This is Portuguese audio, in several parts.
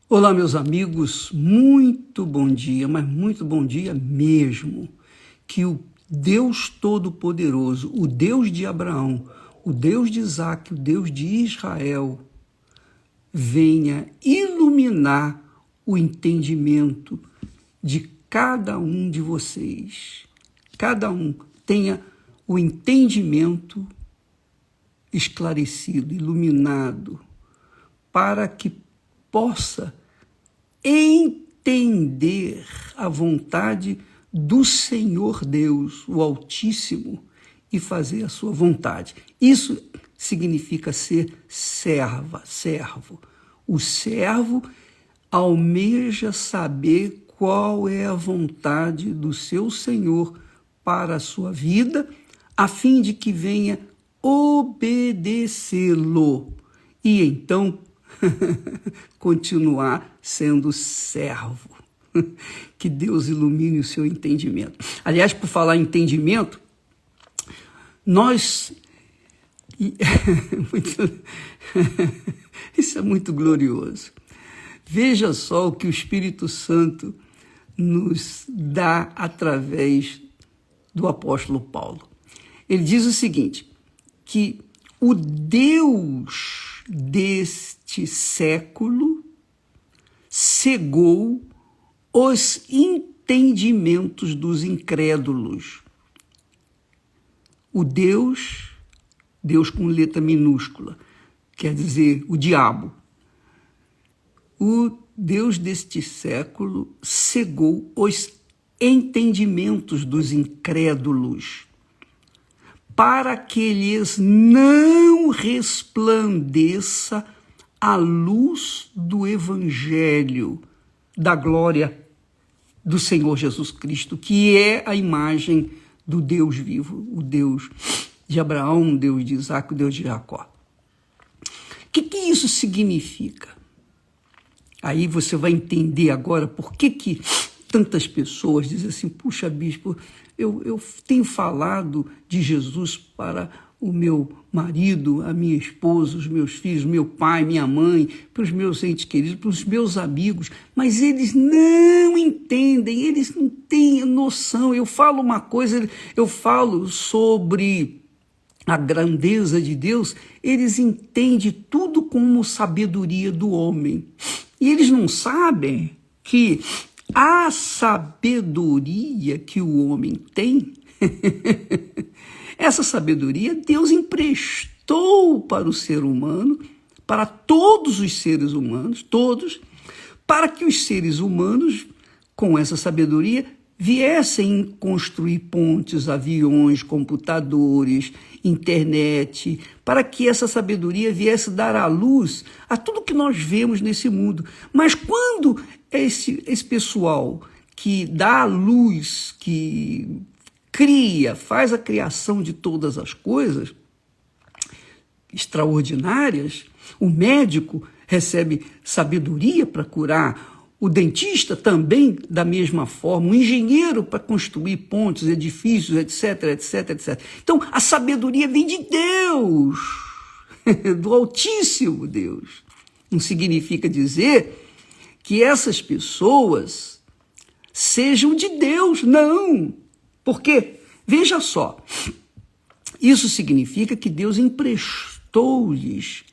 Olá, meus amigos, muito bom dia, mas muito bom dia mesmo. Que o Deus Todo-Poderoso, o Deus de Abraão, o Deus de Isaac, o Deus de Israel, venha iluminar o entendimento de cada um de vocês. Cada um tenha o entendimento esclarecido, iluminado, para que possa entender a vontade do Senhor Deus, o Altíssimo, e fazer a sua vontade. Isso significa ser servo. O servo almeja saber qual é a vontade do seu Senhor para a sua vida, a fim de que venha obedecê-lo e então continuar sendo servo. Que Deus ilumine o seu entendimento. Aliás, por falar em entendimento, isso é muito glorioso. Veja só o que o Espírito Santo nos dá através do apóstolo Paulo. Ele diz o seguinte, que o Deus deste século cegou os entendimentos dos incrédulos. O Deus com letra minúscula, quer dizer o diabo. O Deus deste século cegou os entendimentos dos incrédulos, para que lhes não resplandeça a luz do Evangelho, da glória do Senhor Jesus Cristo, que é a imagem do Deus vivo, o Deus de Abraão, o Deus de Isaac, o Deus de Jacó. O que isso significa? Aí você vai entender agora por que tantas pessoas dizem assim, puxa, bispo, eu tenho falado de Jesus para o meu marido, a minha esposa, os meus filhos, meu pai, minha mãe, para os meus entes queridos, para os meus amigos, mas eles não entendem, eles não têm noção. Eu falo uma coisa, eu falo sobre a grandeza de Deus, eles entendem tudo como sabedoria do homem. E eles não sabem que a sabedoria que o homem tem, essa sabedoria Deus emprestou para o ser humano, para todos os seres humanos, todos, para que os seres humanos, com essa sabedoria, viessem construir pontes, aviões, computadores, internet, para que essa sabedoria viesse dar à luz a tudo que nós vemos nesse mundo. Mas quando esse pessoal que dá à luz, que cria, faz a criação de todas as coisas extraordinárias, o médico recebe sabedoria para curar, o dentista também da mesma forma, o engenheiro para construir pontes, edifícios, etc, etc, etc. Então, a sabedoria vem de Deus, do Altíssimo Deus. Não significa dizer que essas pessoas sejam de Deus, não. Porque, veja só, isso significa que Deus emprestou-lhes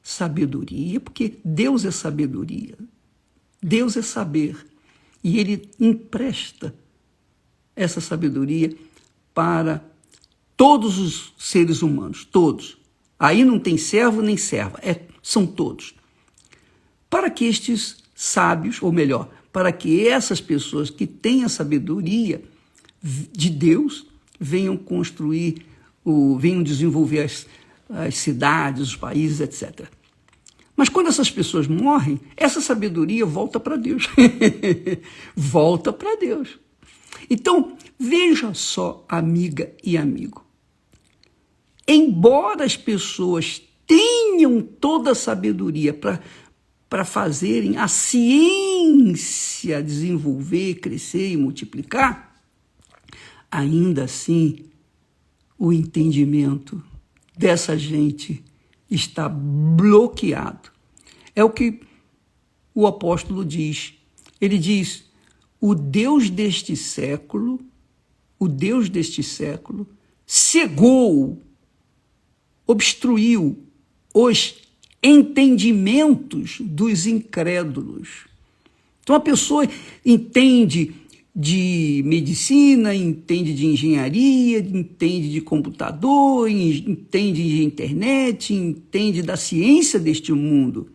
sabedoria, porque Deus é sabedoria. Deus é saber, e Ele empresta essa sabedoria para todos os seres humanos, todos. Aí não tem servo nem serva, são todos. Para que estes sábios, ou melhor, para que essas pessoas que têm a sabedoria de Deus venham construir, venham desenvolver as cidades, os países, etc. Mas quando essas pessoas morrem, essa sabedoria volta para Deus. Volta para Deus. Então, veja só, amiga e amigo. Embora as pessoas tenham toda a sabedoria para fazerem a ciência desenvolver, crescer e multiplicar, ainda assim, o entendimento dessa gente está bloqueado. É o que o apóstolo diz. Ele diz, o Deus deste século cegou, obstruiu os entendimentos dos incrédulos. Então a pessoa entende de medicina, entende de engenharia, entende de computador, entende de internet, entende da ciência deste mundo,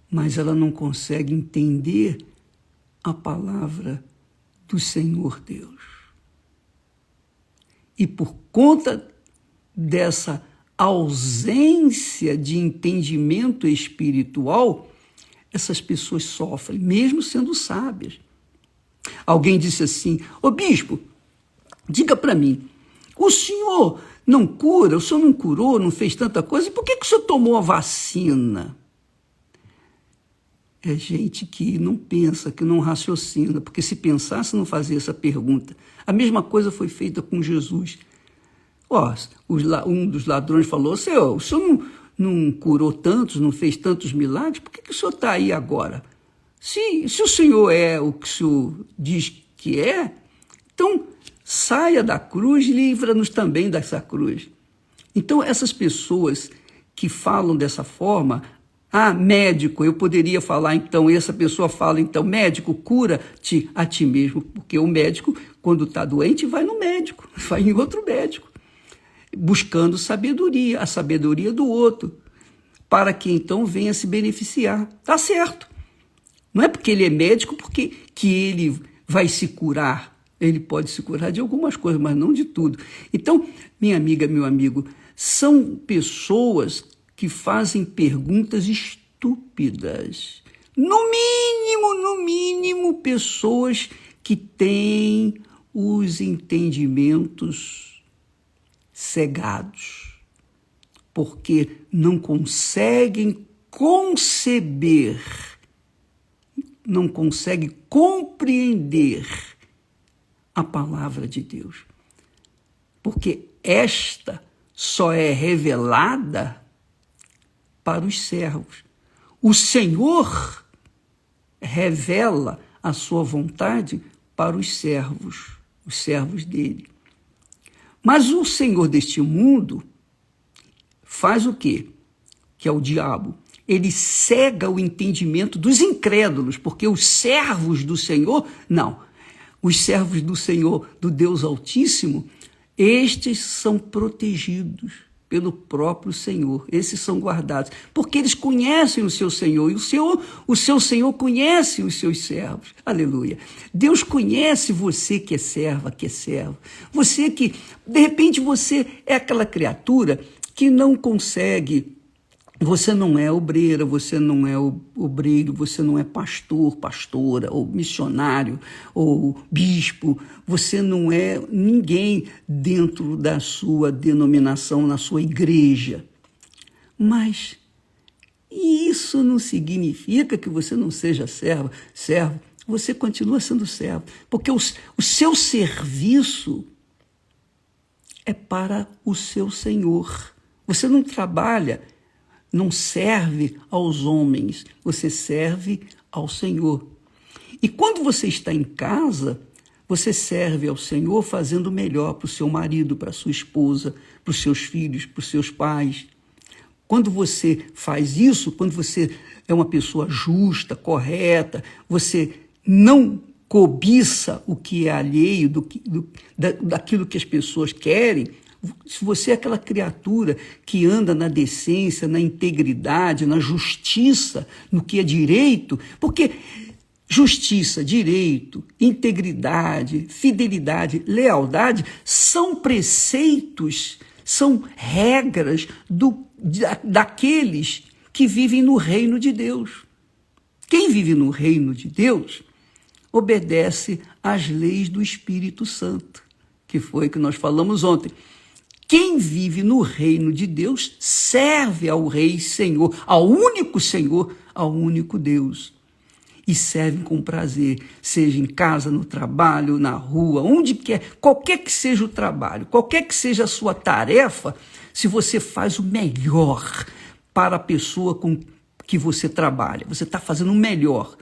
mas ela não consegue entender a palavra do Senhor Deus. E por conta dessa ausência de entendimento espiritual, essas pessoas sofrem, mesmo sendo sábias. Alguém disse assim, ô bispo, diga para mim, o senhor não cura, o senhor não curou, não fez tanta coisa, por que o senhor tomou a vacina? É gente que não pensa, que não raciocina, porque se pensasse não fazia essa pergunta. A mesma coisa foi feita com Jesus. Um dos ladrões falou, Senhor, o senhor não curou tantos, não fez tantos milagres, por que o senhor está aí agora? Se o senhor é o que o senhor diz que é, então saia da cruz e livra-nos também dessa cruz. Então essas pessoas que falam dessa forma, médico, eu poderia falar então, essa pessoa fala então, médico, cura-te a ti mesmo, porque o médico, quando está doente, vai no médico, vai em outro médico, buscando sabedoria, a sabedoria do outro, para que então venha se beneficiar. Tá certo. Não é porque ele é médico que ele vai se curar. Ele pode se curar de algumas coisas, mas não de tudo. Então, minha amiga, meu amigo, são pessoas que fazem perguntas estúpidas. No mínimo, pessoas que têm os entendimentos cegados, porque não conseguem conceber, não conseguem compreender a palavra de Deus. Porque esta só é revelada para os servos. O Senhor revela a sua vontade para os servos dele. Mas o Senhor deste mundo faz o quê? Que é o diabo. Ele cega o entendimento dos incrédulos, porque os servos do Senhor, não. Os servos do Senhor, do Deus Altíssimo, estes são protegidos pelo próprio Senhor. Esses são guardados, porque eles conhecem o seu Senhor, e o seu Senhor conhece os seus servos. Aleluia. Deus conhece você que é serva, que é servo. Você que, de repente, você é aquela criatura que não consegue. Você não é obreira, você não é obreiro, você não é pastor, pastora, ou missionário, ou bispo, você não é ninguém dentro da sua denominação, na sua igreja. Mas isso não significa que você não seja servo, você continua sendo servo, porque o seu serviço é para o seu Senhor. Você não trabalha, não serve aos homens, você serve ao Senhor. E quando você está em casa, você serve ao Senhor fazendo o melhor para o seu marido, para a sua esposa, para os seus filhos, para os seus pais. Quando você faz isso, quando você é uma pessoa justa, correta, você não cobiça o que é alheio daquilo que as pessoas querem. Se você é aquela criatura que anda na decência, na integridade, na justiça, no que é direito, porque justiça, direito, integridade, fidelidade, lealdade são preceitos, são regras daqueles que vivem no reino de Deus. Quem vive no reino de Deus obedece às leis do Espírito Santo, que foi que nós falamos ontem. Quem vive no reino de Deus serve ao Rei Senhor, ao único Deus. E serve com prazer, seja em casa, no trabalho, na rua, onde quer, qualquer que seja o trabalho, qualquer que seja a sua tarefa, se você faz o melhor para a pessoa que você trabalha, você está fazendo o melhor,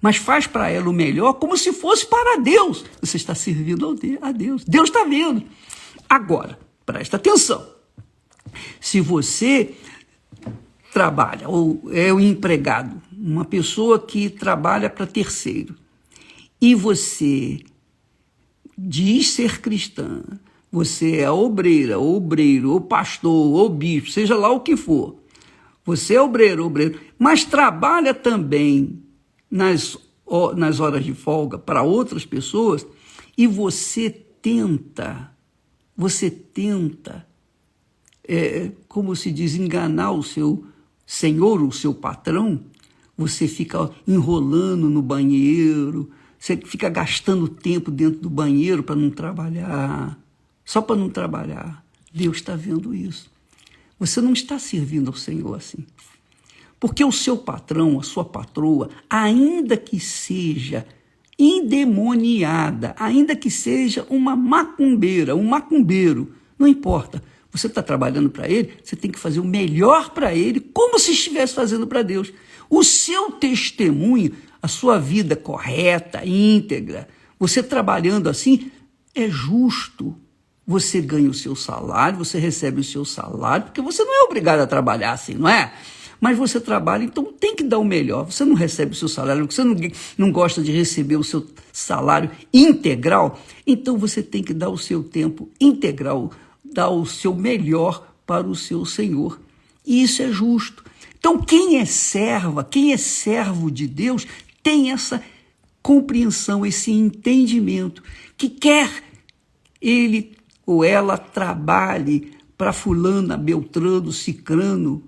mas faz para ela o melhor como se fosse para Deus. Você está servindo a Deus. Deus está vendo. Agora, presta atenção. Se você trabalha, ou é um empregado, uma pessoa que trabalha para terceiro, e você diz ser cristã, você é obreira, ou obreiro, ou pastor, ou bispo, seja lá o que for, você é obreiro, mas trabalha também nas horas de folga para outras pessoas, e você tenta, como se diz, enganar o seu senhor, o seu patrão, você fica enrolando no banheiro, você fica gastando tempo dentro do banheiro para não trabalhar, só para não trabalhar. Deus está vendo isso. Você não está servindo ao Senhor assim. Porque o seu patrão, a sua patroa, ainda que seja endemoniada, ainda que seja uma macumbeira, um macumbeiro, não importa. Você está trabalhando para ele, você tem que fazer o melhor para ele, como se estivesse fazendo para Deus. O seu testemunho, a sua vida correta, íntegra, você trabalhando assim, é justo. Você ganha o seu salário, você recebe o seu salário, porque você não é obrigado a trabalhar assim, não é? Mas você trabalha, então tem que dar o melhor. Você não recebe o seu salário, você não gosta de receber o seu salário integral, então você tem que dar o seu tempo integral, dar o seu melhor para o seu Senhor. E isso é justo. Então quem é servo de Deus, tem essa compreensão, esse entendimento, que quer ele ou ela trabalhe para fulana, beltrano, cicrano.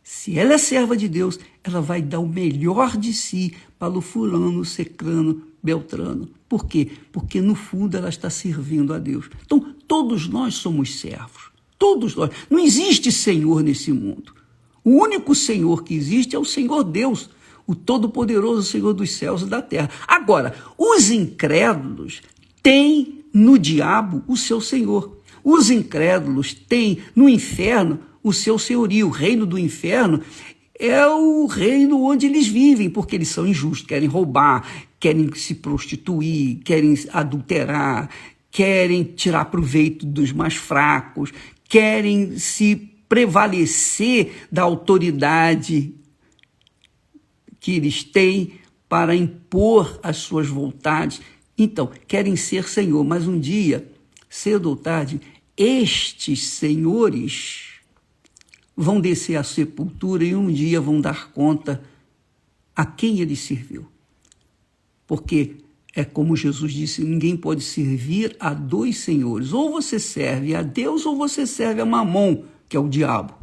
Se ela é serva de Deus, ela vai dar o melhor de si para o fulano, cicrano, beltrano. Por quê? Porque no fundo ela está servindo a Deus. Então todos nós somos servos, todos nós. Não existe Senhor nesse mundo. O único Senhor que existe é o Senhor Deus, o Todo-Poderoso Senhor dos céus e da terra. Agora, os incrédulos têm no diabo o seu senhor. Os incrédulos têm no inferno o seu senhorio. O reino do inferno é o reino onde eles vivem, porque eles são injustos, querem roubar, querem se prostituir, querem adulterar, querem tirar proveito dos mais fracos, querem se prevalecer da autoridade que eles têm para impor as suas vontades. Então, querem ser senhor, mas um dia, cedo ou tarde, estes senhores vão descer à sepultura e um dia vão dar conta a quem ele serviu. Porque é como Jesus disse, ninguém pode servir a dois senhores. Ou você serve a Deus ou você serve a Mamon, que é o diabo.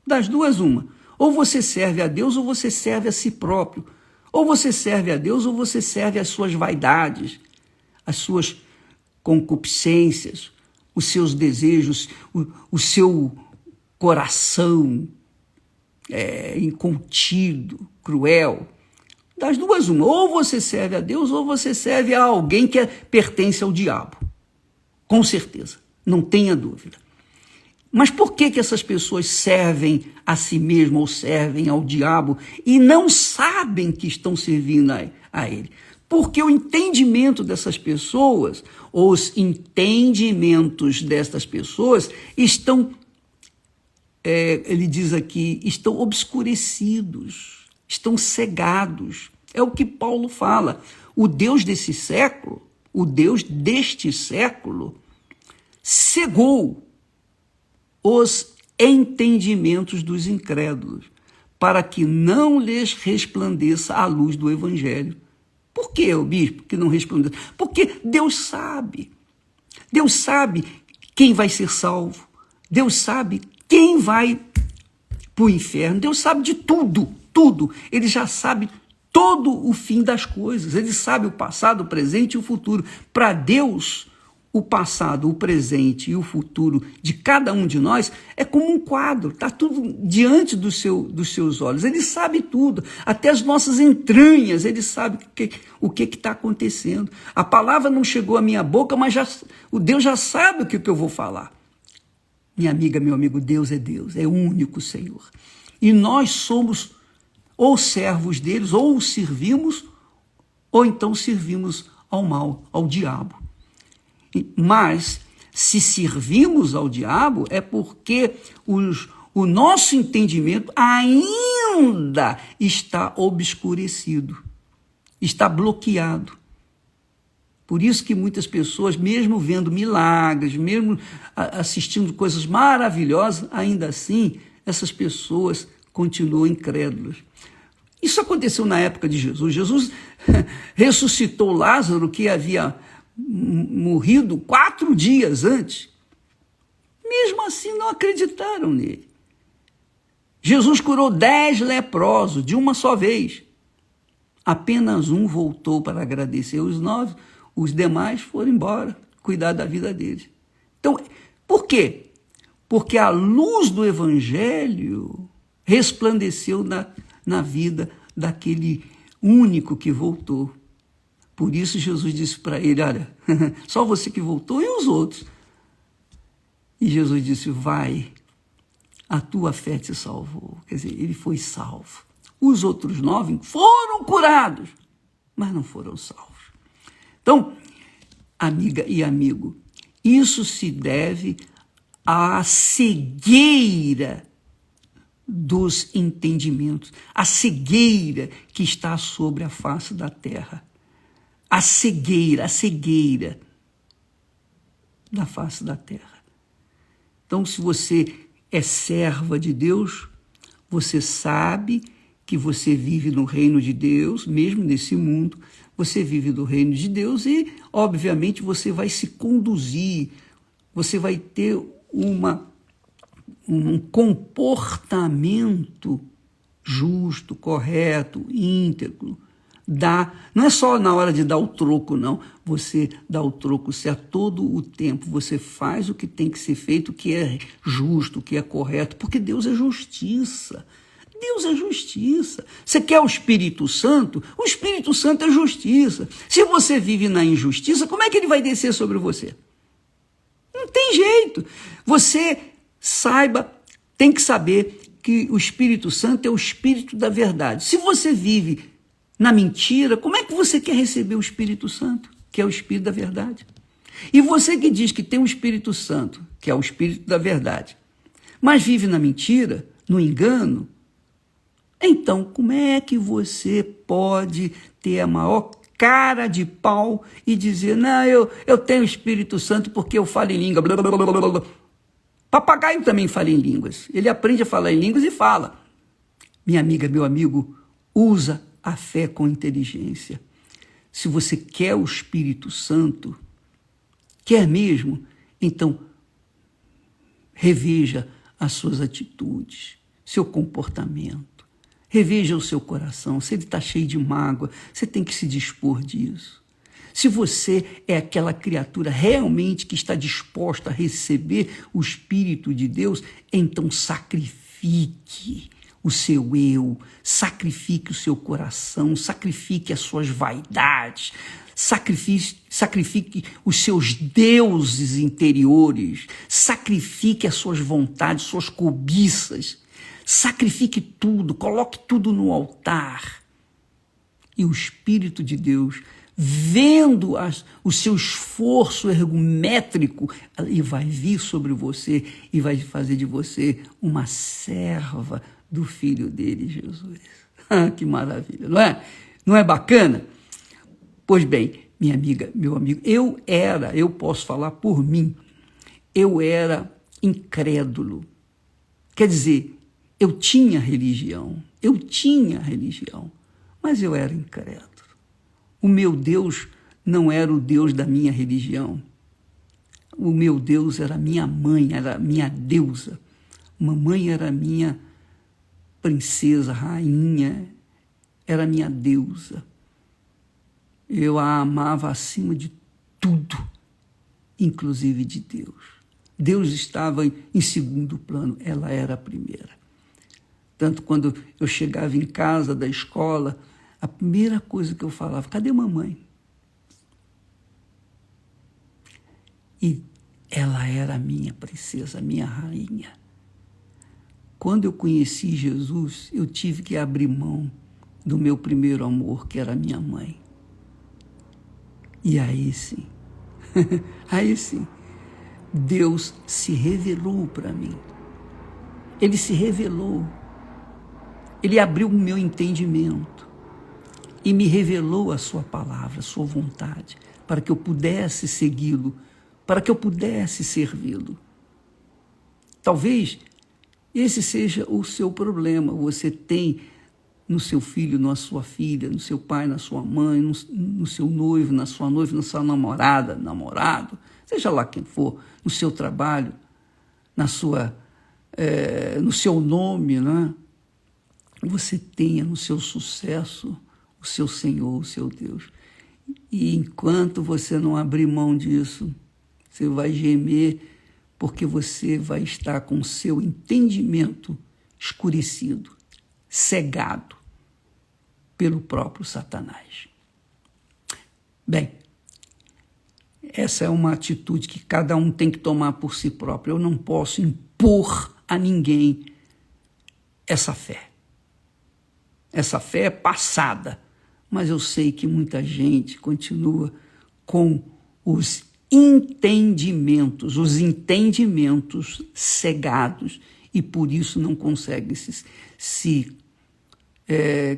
Das duas, uma. Ou você serve a Deus ou você serve a si próprio. Ou você serve a Deus ou você serve as suas vaidades, as suas concupiscências, os seus desejos, o seu coração incontido, cruel. Das duas, uma. Ou você serve a Deus ou você serve a alguém que pertence ao diabo. Com certeza, não tenha dúvida. Mas por que essas pessoas servem a si mesmas ou servem ao diabo e não sabem que estão servindo a ele? Porque o entendimento dessas pessoas, os entendimentos dessas pessoas estão, ele diz aqui, estão obscurecidos, estão cegados. É o que Paulo fala. O Deus desse século, o Deus deste século, cegou os entendimentos dos incrédulos, para que não lhes resplandeça a luz do Evangelho. Por que, o bispo, que não resplandece? Porque Deus sabe. Deus sabe quem vai ser salvo. Deus sabe quem vai para o inferno. Deus sabe de tudo, tudo. Ele já sabe todo o fim das coisas. Ele sabe o passado, o presente e o futuro. Para Deus, o passado, o presente e o futuro de cada um de nós é como um quadro, está tudo diante dos seus olhos. Ele sabe tudo, até as nossas entranhas, ele sabe o que está acontecendo. A palavra não chegou à minha boca, mas o Deus já sabe o que eu vou falar. Minha amiga, meu amigo, Deus, é o único Senhor. E nós somos ou servos deles, ou os servimos, ou então servimos ao mal, ao diabo. Mas, se servimos ao diabo, é porque o nosso entendimento ainda está obscurecido, está bloqueado. Por isso que muitas pessoas, mesmo vendo milagres, mesmo assistindo coisas maravilhosas, ainda assim, essas pessoas continuam incrédulas. Isso aconteceu na época de Jesus. Jesus ressuscitou Lázaro, que havia morrido 4 dias antes. Mesmo assim, não acreditaram nele. Jesus curou 10 leprosos de uma só vez. Apenas um voltou para agradecer. Os demais foram embora, cuidar da vida deles. Então, por quê? Porque a luz do Evangelho resplandeceu na vida daquele único que voltou. Por isso Jesus disse para ele, olha, só você que voltou e os outros. E Jesus disse, vai, a tua fé te salvou. Quer dizer, ele foi salvo. Os outros 9 foram curados, mas não foram salvos. Então, amiga e amigo, isso se deve à cegueira dos entendimentos, a cegueira que está sobre a face da terra. A cegueira da face da terra. Então, se você é serva de Deus, você sabe que você vive no reino de Deus, mesmo nesse mundo, você vive do reino de Deus e, obviamente, você vai se conduzir, você vai ter um comportamento justo, correto, íntegro. Não é só na hora de dar o troco, não. Você dá o troco certo todo o tempo. Você faz o que tem que ser feito, o que é justo, o que é correto, porque Deus é justiça. Deus é justiça. Você quer o Espírito Santo? O Espírito Santo é justiça. Se você vive na injustiça, como é que ele vai descer sobre você? Não tem jeito. Você tem que saber que o Espírito Santo é o Espírito da verdade. Se você vive na mentira, como é que você quer receber o Espírito Santo, que é o Espírito da verdade? E você que diz que tem o Espírito Santo, que é o Espírito da verdade, mas vive na mentira, no engano, então como é que você pode ter a maior cara de pau e dizer, não, eu tenho o Espírito Santo porque eu falo em língua, blá, blá, blá, blá, blá. Papagaio também fala em línguas, ele aprende a falar em línguas e fala. Minha amiga, meu amigo, usa a fé com inteligência. Se você quer o Espírito Santo, quer mesmo, então reveja as suas atitudes, seu comportamento, reveja o seu coração. Se ele está cheio de mágoa, você tem que se dispor disso. Se você é aquela criatura realmente que está disposta a receber o Espírito de Deus, então sacrifique o seu eu, sacrifique o seu coração, sacrifique as suas vaidades, sacrifique os seus deuses interiores, sacrifique as suas vontades, suas cobiças, sacrifique tudo, coloque tudo no altar. E o Espírito de Deus, vendo o seu esforço ergométrico, ele vai vir sobre você e vai fazer de você uma serva do Filho dele, Jesus. Que maravilha, não é? Não é bacana? Pois bem, minha amiga, meu amigo, eu posso falar por mim, eu era incrédulo. Quer dizer, eu tinha religião, mas eu era incrédulo. O meu Deus não era o Deus da minha religião. O meu Deus era minha mãe, era minha deusa. Mamãe era minha princesa, rainha, era minha deusa. Eu a amava acima de tudo, inclusive de Deus. Deus estava em segundo plano, ela era a primeira. Tanto quando eu chegava em casa da escola, a primeira coisa que eu falava, cadê mamãe? E ela era a minha princesa, a minha rainha. quando eu conheci Jesus, eu tive que abrir mão do meu primeiro amor, que era a minha mãe. E aí sim, aí sim, Deus se revelou para mim. Ele se revelou. Ele abriu o meu entendimento e me revelou a sua palavra, a sua vontade, para que eu pudesse segui-lo, para que eu pudesse servi-lo. Talvez esse seja o seu problema. Você tem no seu filho, na sua filha, no seu pai, na sua mãe, no seu noivo, na sua noiva, na sua namorada, namorado, seja lá quem for, no seu trabalho, no seu nome, né? Você tenha no seu sucesso o seu Senhor, o seu Deus. E enquanto você não abrir mão disso, você vai gemer, porque você vai estar com o seu entendimento escurecido, cegado pelo próprio Satanás. Bem, essa é uma atitude que cada um tem que tomar por si próprio. Eu não posso impor a ninguém essa fé. Essa fé é passada, mas eu sei que muita gente continua com os entendimentos cegados e por isso não consegue se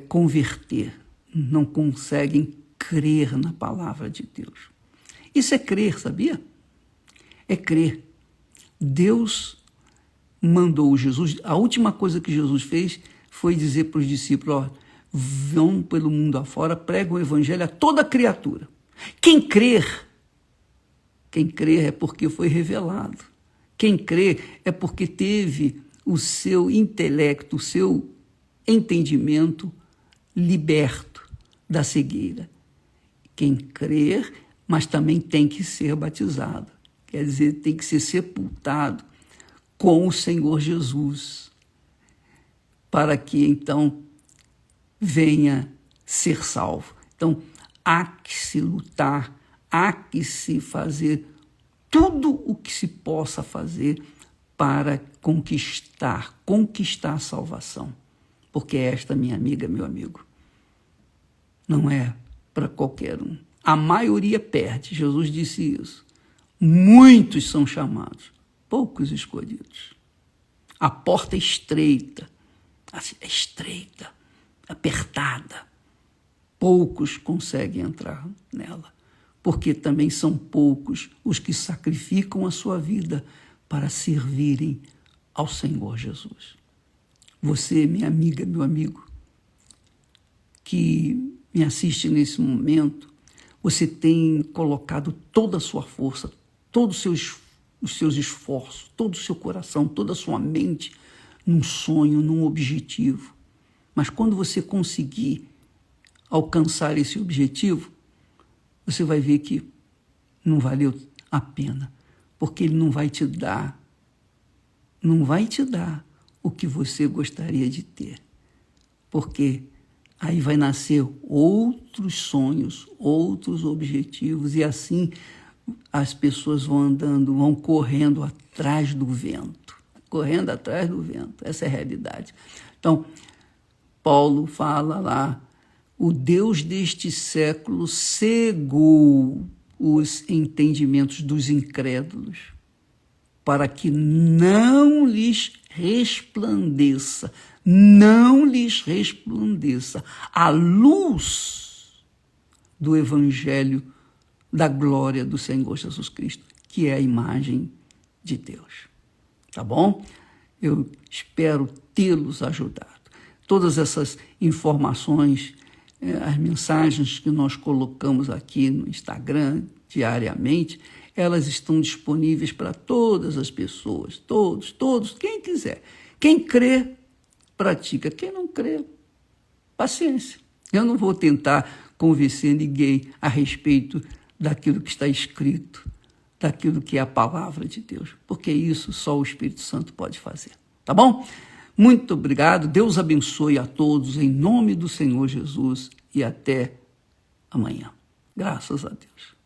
converter, não conseguem crer na palavra de Deus. Isso é crer, sabia? É crer. Deus mandou Jesus, a última coisa que Jesus fez foi dizer para os discípulos, ó, vão pelo mundo afora, pregam o evangelho a toda criatura. Quem crer é porque foi revelado. Quem crê é porque teve o seu intelecto, o seu entendimento liberto da cegueira. Quem crer, mas também tem que ser batizado. Quer dizer, tem que ser sepultado com o Senhor Jesus, para que então venha ser salvo. Então, há que se lutar, há que se fazer tudo o que se possa fazer para conquistar a salvação. Porque esta, minha amiga, meu amigo, não é para qualquer um. A maioria perde, Jesus disse isso. Muitos são chamados, poucos escolhidos. A porta é estreita, apertada. Poucos conseguem entrar nela, porque também são poucos os que sacrificam a sua vida para servirem ao Senhor Jesus. Você, minha amiga, meu amigo, que me assiste nesse momento, você tem colocado toda a sua força, todos os seus esforços, todo o seu coração, toda a sua mente num sonho, num objetivo. Mas quando você conseguir alcançar esse objetivo, você vai ver que não valeu a pena, porque ele não vai te dar o que você gostaria de ter, porque aí vai nascer outros sonhos, outros objetivos, e assim as pessoas vão correndo atrás do vento, essa é a realidade. Então, Paulo fala lá, o Deus deste século cegou os entendimentos dos incrédulos, para que não lhes resplandeça a luz do Evangelho da glória do Senhor Jesus Cristo, que é a imagem de Deus. Tá bom? Eu espero tê-los ajudado. Todas essas informações, as mensagens que nós colocamos aqui no Instagram diariamente, elas estão disponíveis para todas as pessoas, todos, quem quiser. Quem crê, pratica. Quem não crê, paciência. Eu não vou tentar convencer ninguém a respeito daquilo que está escrito, daquilo que é a palavra de Deus, porque isso só o Espírito Santo pode fazer. Tá bom? Muito obrigado. Deus abençoe a todos em nome do Senhor Jesus e até amanhã. Graças a Deus.